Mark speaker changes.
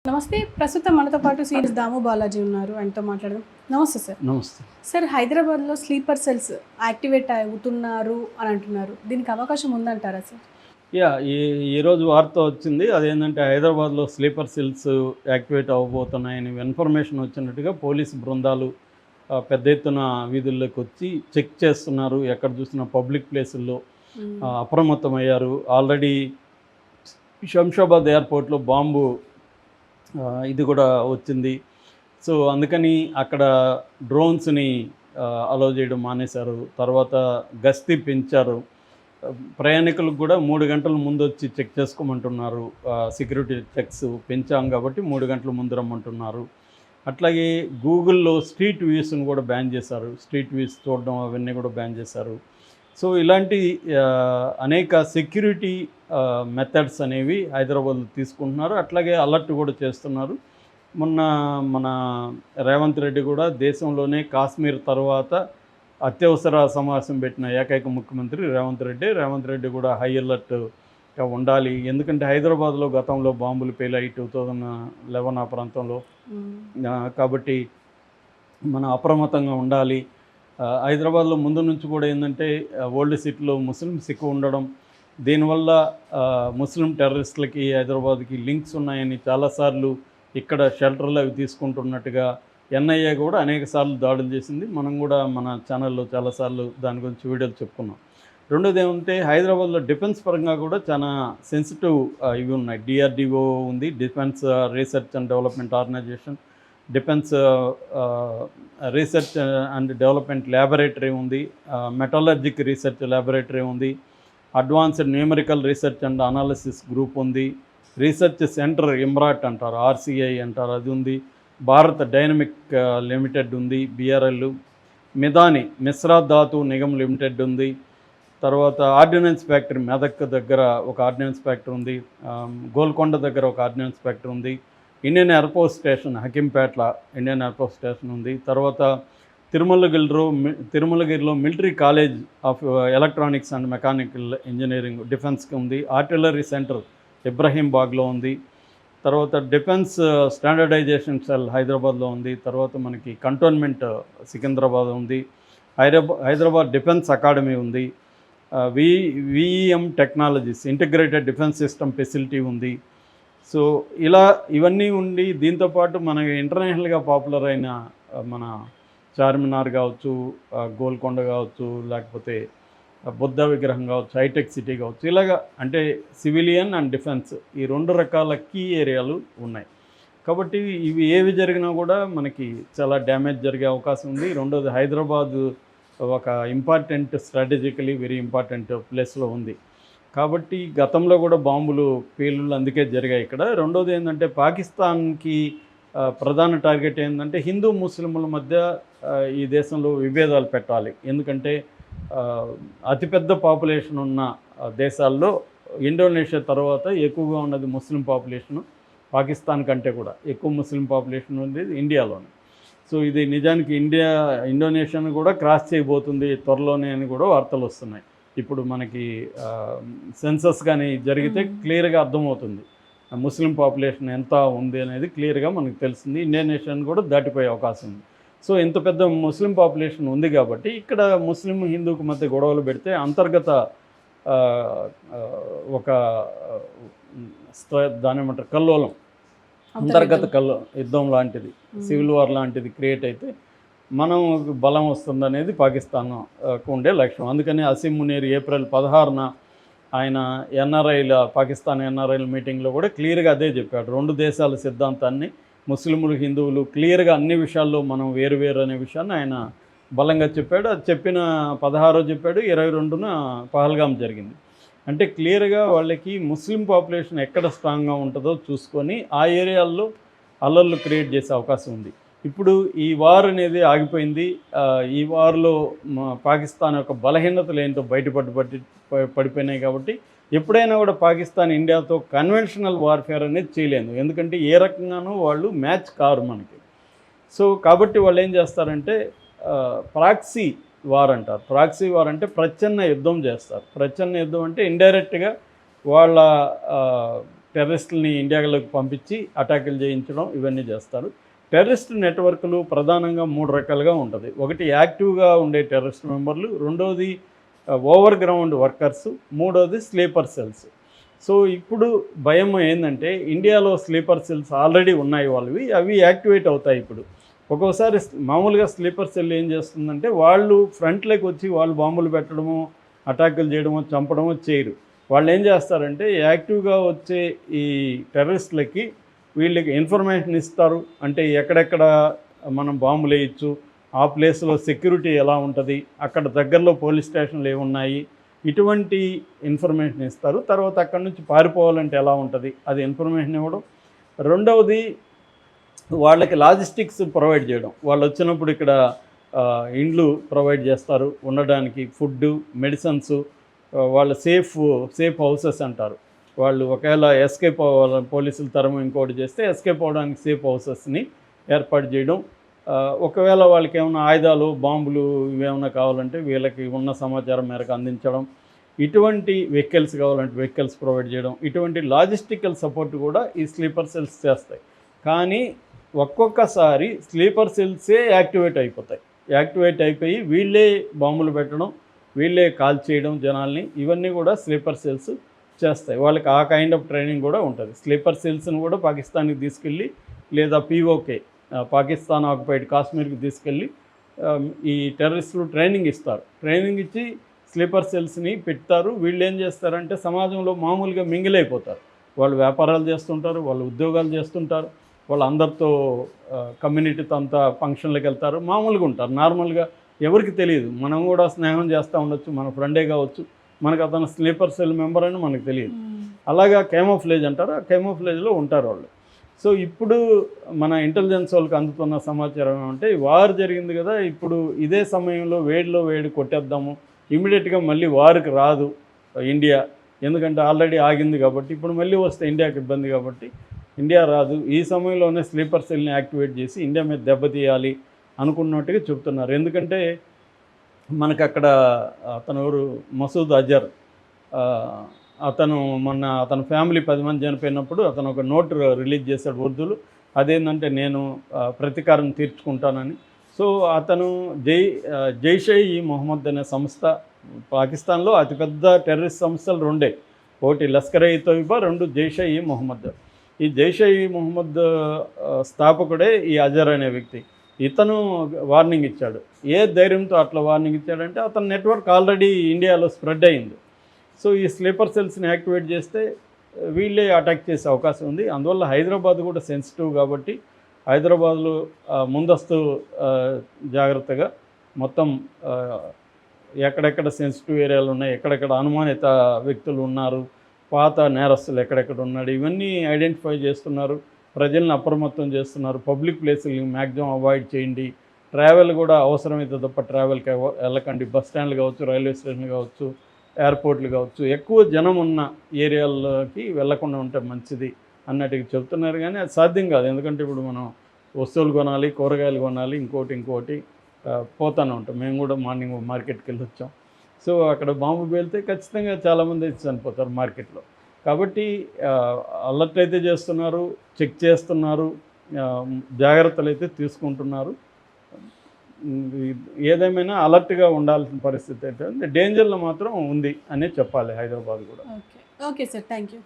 Speaker 1: నమస్తే. ప్రస్తుతం మనతో పాటు సీనియర్ దాము బాలాజీ ఉన్నారు. ఆయనతో మాట్లాడదాం. నమస్తే సార్.
Speaker 2: నమస్తే
Speaker 1: సార్, హైదరాబాద్లో స్లీపర్ సెల్స్ యాక్టివేట్ అవుతున్నారు అని అంటున్నారు. దీనికి అవకాశం ఉందంటారా సార్?
Speaker 2: ఈరోజు వార్త వచ్చింది. అదేంటంటే హైదరాబాద్లో స్లీపర్ సెల్స్ యాక్టివేట్ అవ్వబోతున్నాయని ఇన్ఫర్మేషన్ వచ్చినట్టుగా పోలీసు బృందాలు పెద్ద ఎత్తున వీధుల్లోకి వచ్చి చెక్ చేస్తున్నారు. ఎక్కడ చూసినా పబ్లిక్ ప్లేసుల్లో అప్రమత్తమయ్యారు. ఆల్రెడీ శంషాబాద్ ఎయిర్పోర్ట్లో బాంబు ఇది కూడా వచ్చింది. సో అందుకని అక్కడ డ్రోన్స్ని అలౌ చేయడం మానేశారు. తర్వాత గస్తీ పెంచారు. ప్రయాణికులకు కూడా 3 గంటల ముందు వచ్చి చెక్ చేసుకోమంటున్నారు. సెక్యూరిటీ చెక్స్ పెంచాం కాబట్టి 3 గంటల ముందు రమ్మంటున్నారు. అట్లాగే గూగుల్లో స్ట్రీట్ వ్యూస్ని కూడా బ్యాన్ చేశారు. స్ట్రీట్ వ్యూస్ చూడడం అవన్నీ కూడా బ్యాన్ చేశారు. సో ఇలాంటి అనేక సెక్యూరిటీ మెథడ్స్ అనేవి హైదరాబాద్లో తీసుకుంటున్నారు. అట్లాగే అలర్ట్ కూడా చేస్తున్నారు. మొన్న మన రేవంత్ రెడ్డి కూడా దేశంలోనే కాశ్మీర్ తర్వాత అత్యవసర సమావేశం పెట్టిన ఏకైక ముఖ్యమంత్రి రేవంత్ రెడ్డి కూడా హై అలర్ట్గా ఉండాలి. ఎందుకంటే హైదరాబాద్లో గతంలో బాంబులు పేలాయి 2011 ఆ ప్రాంతంలో. కాబట్టి మనం అప్రమత్తంగా ఉండాలి. హైదరాబాద్లో ముందు నుంచి కూడా ఏంటంటే ఓల్డ్ సిటీలో ముస్లిమ్స్ ఎక్కువ ఉండడం, దీనివల్ల ముస్లిం టెర్రరిస్టులకి హైదరాబాద్కి లింక్స్ ఉన్నాయని చాలాసార్లు ఇక్కడ షెల్టర్లు అవి తీసుకుంటున్నట్టుగా ఎన్ఐఏ కూడా అనేక సార్లు దాడులు చేసింది. మనం కూడా మన ఛానల్లో చాలాసార్లు దాని గురించి వీడియోలు చెప్పుకున్నాం. రెండోది ఏమంటే హైదరాబాద్లో డిఫెన్స్ పరంగా కూడా చాలా సెన్సిటివ్ ఇవి ఉన్నాయి. డిఆర్డిఓ ఉంది, defence research and development organisation, defence research and development laboratory ఉంది, మెటాలర్జిక్ రీసెర్చ్ ల్యాబొరేటరీ ఉంది, advanced numerical research and analysis group ఉంది, రీసెర్చ్ సెంటర్ ఇమ్రాట్ అంటారు, ఆర్సిఐ అంటారు, అది ఉంది, భారత్ డైనమిక్ లిమిటెడ్ ఉంది, బిఆర్ఎల్, మిదాని మిశ్రా ధాతు నిగమ్ లిమిటెడ్ ఉంది, తర్వాత ఆర్డినెన్స్ ఫ్యాక్టరీ మెదక్ దగ్గర ఒక ఆర్డినెన్స్ ఫ్యాక్టరీ ఉంది, గోల్కొండ దగ్గర ఒక ఆర్డినెన్స్ ఫ్యాక్టరీ ఉంది, ఇండియన్ ఎయిర్ఫోర్స్ స్టేషన్ హకీంపేట్ల ఇండియన్ ఎయిర్ఫోర్స్ స్టేషన్ ఉంది, తర్వాత తిరుమలగిరిలో military college of electronics and mechanical engineering డిఫెన్స్కి ఉంది, ఆర్టిలరీ సెంటర్ ఇబ్రహీంబాగ్లో ఉంది, తర్వాత డిఫెన్స్ స్టాండర్డైజేషన్ సెల్ హైదరాబాద్లో ఉంది, తర్వాత మనకి కంటోన్మెంట్ సికింద్రాబాద్ ఉంది, హైదరాబాద్ డిఫెన్స్ అకాడమీ ఉంది, విఈఎం technologies integrated defence system facility ఉంది. సో ఇవన్నీ ఉండి దీంతోపాటు మన ఇంటర్నేషనల్గా పాపులర్ అయిన మన చార్మినార్ కావచ్చు, గోల్కొండ కావచ్చు, లేకపోతే బుద్ధ విగ్రహం కావచ్చు, హైటెక్ సిటీ కావచ్చు, ఇలాగా అంటే సివిలియన్ అండ్ డిఫెన్స్ ఈ 2 రకాల కీ ఏరియాలు ఉన్నాయి. కాబట్టి ఇవి ఏవి జరిగినా కూడా మనకి చాలా డ్యామేజ్ జరిగే అవకాశం ఉంది. రెండోది హైదరాబాద్ ఒక ఇంపార్టెంట్ స్ట్రాటజికలీ వెరీ ఇంపార్టెంట్ ప్లేస్లో ఉంది. కాబట్టి గతంలో కూడా బాంబులు పేలుళ్ళు అందుకే జరిగాయి ఇక్కడ. రెండోది ఏంటంటే పాకిస్తాన్కి ప్రధాన టార్గెట్ ఏంటంటే హిందూ ముస్లింల మధ్య ఈ దేశంలో విభేదాలు పెట్టాలి. ఎందుకంటే అతిపెద్ద పాపులేషన్ ఉన్న దేశాల్లో ఇండోనేషియా తర్వాత ఎక్కువగా ఉన్నది ముస్లిం పాపులేషను. పాకిస్తాన్ కంటే కూడా ఎక్కువ ముస్లిం పాపులేషన్ ఉండేది ఇండియాలోనే. సో ఇది నిజానికి ఇండోనేషియాను కూడా క్రాస్ చేయబోతుంది త్వరలోనే అని కూడా వార్తలు వస్తున్నాయి. ఇప్పుడు మనకి సెన్సస్ కానీ జరిగితే క్లియర్గా అర్థమవుతుంది ముస్లిం పాపులేషన్ ఎంత ఉంది అనేది క్లియర్గా మనకు తెలిసింది. ఇండోనేషియాను కూడా దాటిపోయే అవకాశం ఉంది. సో ఇంత పెద్ద ముస్లిం పాపులేషన్ ఉంది కాబట్టి ఇక్కడ ముస్లిం హిందూకి మధ్య గొడవలు పెడితే అంతర్గత ఒక దాని ఏమంటారు కల్లోలం, అంతర్గత యుద్ధం లాంటిది, సివిల్ వార్ లాంటిది క్రియేట్ అయితే మనం బలం వస్తుందనేది పాకిస్తాన్కు ఉండే లక్ష్యం. అందుకని అసీం మునీర్ ఏప్రిల్ 16న ఆయన పాకిస్తాన్ ఎన్ఆర్ఐల మీటింగ్లో కూడా క్లియర్గా అదే చెప్పాడు. 2 దేశాల సిద్ధాంతాన్ని ముస్లింలు హిందువులు క్లియర్గా అన్ని విషయాల్లో మనం వేరు అనే విషయాన్ని ఆయన బలంగా చెప్పాడు. అది చెప్పిన 16 చెప్పాడు, 22న పహల్గాం జరిగింది. అంటే క్లియర్గా వాళ్ళకి ముస్లిం పాపులేషన్ ఎక్కడ స్ట్రాంగ్గా ఉంటుందో చూసుకొని ఆ ఏరియాల్లో అల్లర్లు క్రియేట్ చేసే అవకాశం ఉంది. ఇప్పుడు ఈ వార్ అనేది ఆగిపోయింది. ఈ వార్లో పాకిస్తాన్ యొక్క బలహీనతలు ఏంటో పడిపోయినాయి. కాబట్టి ఎప్పుడైనా కూడా పాకిస్తాన్ ఇండియాతో కన్వెన్షనల్ వార్ఫేర్ అనేది చేయలేదు. ఎందుకంటే ఏ రకంగానూ వాళ్ళు మ్యాచ్ కారు మనకి. సో కాబట్టి వాళ్ళు ఏం చేస్తారంటే ప్రాక్సీ వార్ అంటారు. ప్రాక్సీ వార్ అంటే ప్రచ్ఛన్న యుద్ధం చేస్తారు. ప్రచ్ఛన్న యుద్ధం అంటే ఇండైరెక్ట్గా వాళ్ళ టెర్రరిస్టులని ఇండియాలోకి పంపించి అటాకులు చేయించడం ఇవన్నీ చేస్తారు. టెర్రరిస్ట్ నెట్వర్క్లు ప్రధానంగా 3 రకాలుగా ఉంటుంది. ఒకటి యాక్టివ్గా ఉండే టెర్రరిస్ట్ మెంబర్లు, రెండోది ఓవర్ గ్రౌండ్ వర్కర్స్, మూడోది స్లీపర్ సెల్స్. సో ఇప్పుడు భయం ఏంటంటే ఇండియాలో స్లీపర్ సెల్స్ ఆల్రెడీ ఉన్నాయి వాళ్ళవి, అవి యాక్టివేట్ అవుతాయి ఇప్పుడు. ఒక్కోసారి మామూలుగా స్లీపర్ సెల్ ఏం చేస్తుందంటే వాళ్ళు ఫ్రంట్లోకి వచ్చి వాళ్ళు బాంబులు పెట్టడము, అటాకులు చేయడమో, చంపడమో చేయరు. వాళ్ళు ఏం చేస్తారంటే యాక్టివ్గా వచ్చే ఈ టెర్రరిస్టులకి వీళ్ళకి ఇన్ఫర్మేషన్ ఇస్తారు. అంటే ఎక్కడెక్కడ మనం బాంబులు వేయచ్చు, ఆ ప్లేస్లో సెక్యూరిటీ ఎలా ఉంటుంది, అక్కడ దగ్గరలో పోలీస్ స్టేషన్లు ఏమున్నాయి, ఇటువంటి ఇన్ఫర్మేషన్ ఇస్తారు. తర్వాత అక్కడ నుంచి పారిపోవాలంటే ఎలా ఉంటుంది అది ఇన్ఫర్మేషన్ ఇవ్వడం. రెండవది వాళ్ళకి లాజిస్టిక్స్ ప్రొవైడ్ చేయడం. వాళ్ళు వచ్చినప్పుడు ఇక్కడ ఇండ్లు ప్రొవైడ్ చేస్తారు ఉండడానికి, ఫుడ్డు, మెడిసిన్స్, వాళ్ళ సేఫ్ హౌసెస్ అంటారు. వాళ్ళు ఒకవేళ ఎస్కేప్ అవ్వాలి, పోలీసుల తరము ఇంకోటి చేస్తే ఎస్కేప్ అవ్వడానికి సేఫ్ హౌసెస్ని ఏర్పాటు చేయడం. ఒకవేళ వాళ్ళకి ఏమైనా ఆయుధాలు, బాంబులు ఇవేమైనా కావాలంటే వీళ్ళకి ఉన్న సమాచారం మేరకు అందించడం. ఇటువంటి వెహికల్స్ కావాలంటే వెహికల్స్ ప్రొవైడ్ చేయడం. ఇటువంటి లాజిస్టికల్ సపోర్ట్ కూడా ఈ స్లీపర్ సెల్స్ చేస్తాయి. కానీ ఒక్కొక్కసారి స్లీపర్ సెల్సే యాక్టివేట్ అయిపోతాయి. యాక్టివేట్ అయిపోయి వీళ్ళే బాంబులు పెట్టడం, వీళ్ళే కాల్ చేయడం జనాల్ని, ఇవన్నీ కూడా స్లీపర్ సెల్స్ చేస్తాయి. వాళ్ళకి ఆ కైండ్ ఆఫ్ ట్రైనింగ్ కూడా ఉంటుంది. స్లీపర్ సెల్స్ని కూడా పాకిస్తాన్కి తీసుకెళ్ళి, లేదా పీఓకే పాకిస్తాన్ ఆక్యుపైడ్ కాశ్మీర్కి తీసుకెళ్ళి ఈ టెర్రరిస్టులు ట్రైనింగ్ ఇస్తారు. ట్రైనింగ్ ఇచ్చి స్లీపర్ సెల్స్ని పెడతారు. వీళ్ళు ఏం చేస్తారంటే సమాజంలో మామూలుగా మింగిల్ అయిపోతారు. వాళ్ళు వ్యాపారాలు చేస్తుంటారు, వాళ్ళు ఉద్యోగాలు చేస్తుంటారు, వాళ్ళు అందరితో కమ్యూనిటీతో అంతా ఫంక్షన్లకు వెళ్తారు, మామూలుగా ఉంటారు. నార్మల్గా ఎవరికి తెలియదు. మనం కూడా స్నేహం చేస్తూ ఉండొచ్చు, మన ఫ్రెండే కావచ్చు, మనకు అతను స్లీపర్ సెల్ మెంబర్ అని మనకు తెలియదు. అలాగా కేమోఫ్లేజ్ అంటారు, ఆ కేమోఫ్లేజ్లో ఉంటారు వాళ్ళు. సో ఇప్పుడు మన ఇంటెలిజెన్స్ వాళ్ళకి అందుతున్న సమాచారం ఏమంటే వార్ జరిగింది కదా, ఇప్పుడు ఇదే సమయంలో వేడిలో వేడి కొట్టేద్దాము, ఇమీడియట్గా మళ్ళీ వార్కి రాదు ఇండియా, ఎందుకంటే ఆల్రెడీ ఆగింది కాబట్టి. ఇప్పుడు మళ్ళీ వస్తే ఇండియాకి ఇబ్బంది కాబట్టి ఇండియా రాదు. ఈ సమయంలోనే స్లీపర్ సెల్ని యాక్టివేట్ చేసి ఇండియా మీద దెబ్బతీయాలి అనుకున్నట్టుగా చెప్తున్నారు. ఎందుకంటే మనకు అక్కడ అతను ఎవరు, మసూద్ అజర్, అతను మొన్న అతని ఫ్యామిలీ 10 మంది చనిపోయినప్పుడు అతను ఒక నోట్ రిలీజ్ చేశాడు ఉర్దూలో. అదేంటంటే నేను ప్రతీకారం తీర్చుకుంటానని. సో అతను జైషే ఈ మొహమ్మద్ అనే సంస్థ, పాకిస్తాన్లో అతిపెద్ద టెర్రరిస్ట్ సంస్థలు రెండే, ఒకటి లష్కర్ ఈ తోయిబా, రెండు జైషే ఈ మొహమ్మద్. ఈ జైషే ఈ మొహమ్మద్ స్థాపకుడే ఈ అజర్ అనే వ్యక్తి. ఇతను వార్నింగ్ ఇచ్చాడు. ఏ ధైర్యంతో అట్లా వార్నింగ్ ఇచ్చాడంటే అతని నెట్వర్క్ ఆల్రెడీ ఇండియాలో స్ప్రెడ్ అయింది. సో ఈ స్లీపర్ సెల్స్ని యాక్టివేట్ చేస్తే వీళ్ళే అటాక్ చేసే అవకాశం ఉంది. అందువల్ల హైదరాబాద్ కూడా సెన్సిటివ్ కాబట్టి హైదరాబాద్లో ముందస్తు జాగ్రత్తగా మొత్తం ఎక్కడెక్కడ సెన్సిటివ్ ఏరియాలు ఉన్నాయి, ఎక్కడెక్కడ అనుమానిత వ్యక్తులు ఉన్నారు, పాత నేరస్తులు ఎక్కడెక్కడ ఉన్నాడు, ఇవన్నీ ఐడెంటిఫై చేస్తున్నారు. ప్రజల్ని అప్రమత్తం చేస్తున్నారు. పబ్లిక్ ప్లేసులు మ్యాక్సిమం అవాయిడ్ చేయండి. ట్రావెల్ కూడా అవసరమైతే తప్ప ట్రావెల్కి వెళ్ళకండి. బస్ స్టాండ్లు కావచ్చు, రైల్వే స్టేషన్లు కావచ్చు, ఎయిర్పోర్ట్లు కావచ్చు, ఎక్కువ జనం ఉన్న ఏరియాల్లోకి వెళ్లకుండా ఉంటే మంచిది అన్నట్టుగా చెప్తున్నారు. కానీ అది సాధ్యం కాదు. ఎందుకంటే ఇప్పుడు మనం వస్తువులు కొనాలి, కూరగాయలు కొనాలి, ఇంకోటి పోతూనే ఉంటాం. మేము కూడా మార్నింగ్ మార్కెట్కి వెళ్ళి వచ్చాం. సో అక్కడ బాంబు పేలితే ఖచ్చితంగా చాలామంది చనిపోతారు మార్కెట్లో. కాబట్టి అలర్ట్ అయితే చేస్తున్నారు, చెక్ చేస్తున్నారు, జాగ్రత్తలు అయితే తీసుకుంటున్నారు. ఏదేమైనా అలర్ట్గా ఉండాల్సిన పరిస్థితి అయితే డేంజర్లో మాత్రం ఉంది అనే చెప్పాలి హైదరాబాద్ కూడా.
Speaker 1: Okay sir, thank you.